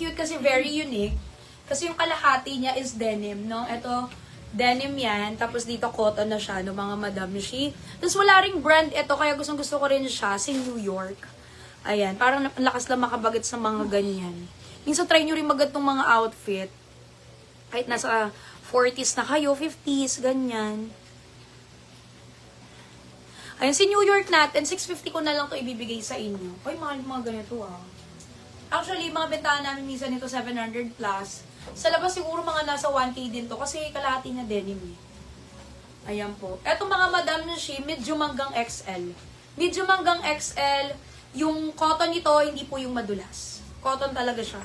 cute kasi very unique. Kasi yung kalahati niya is denim, no? Ito, denim yan. Tapos dito cotton na siya, no, mga Madam Shi. Tapos wala ring brand ito, kaya gusto ko rin siya, si New York. Ayan, parang lakas lang makabagat sa mga ganyan. Minsan try nyo rin magatong mga outfit. Kahit nasa 40s na kayo, 50s, ganyan. Ayan, si New York natin, 650 ko na lang to ibibigay sa inyo. Ay, mahal mga ganito ah. Actually, mga bentahan namin minsan nito 700 plus. Sa labas siguro mga nasa 1K din to kasi kalahati na denim eh. Ayan po. Eto mga Madam Shi, medium hanggang XL. Medium hanggang XL, yung cotton nito, hindi po yung madulas. Cotton talaga siya.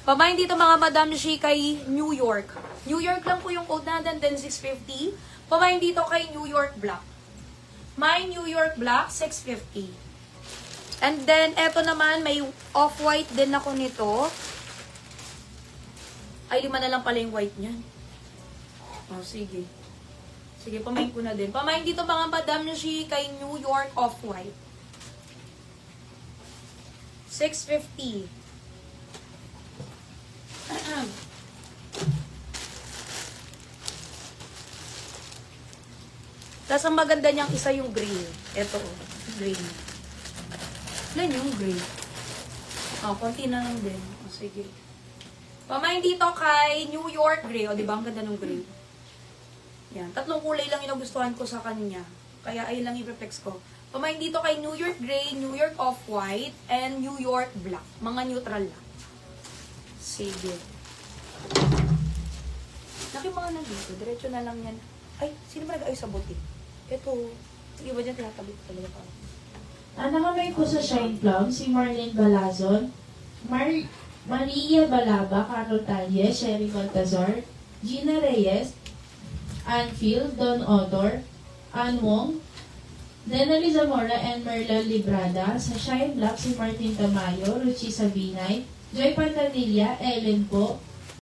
Pamain dito mga Madam Shi kay New York. New York lang po yung code natin, then 650. Pamain dito kay New York Black. My New York Black, 650. And then, eto naman, may off-white din ako nito. Ay, 5 na lang pala yung white niyan. Oh, sige. Sige, pamain ko na din. Pamain dito mga Madam Shi kay New York off-white. 650. Tapos ang maganda niyang isa yung green. Ito, green. Ilan yung green? Oh, konti na lang din. Oh, sige. Pamain dito kay New York Gray. O, diba? Ang ganda ng gray. Yan. 3 kulay lang yung nagustuhan ko sa kanya. Kaya ay lang i-reflex ko. Pamain dito kay New York Gray, New York Off-White, and New York Black. Mga neutral lang. Sige. Laki mga nandito. Diretso na lang yan. Ay, sino ba nag-ayos sa buti? Ito. Sige ba dyan tinatabit talaga pa? Nakamay po sa Shine Plum si Marlene Balazon, Maria Balaba, Carol Talye, Sherry Baltazar, Gina Reyes, Ann Field, Don Otor, Ann Wong, Denali Zamora, and Merla Librada. Sa Shine Black si Martin Tamayo, Ruchi Sabinay, Joy Pantanilla, Ellen po,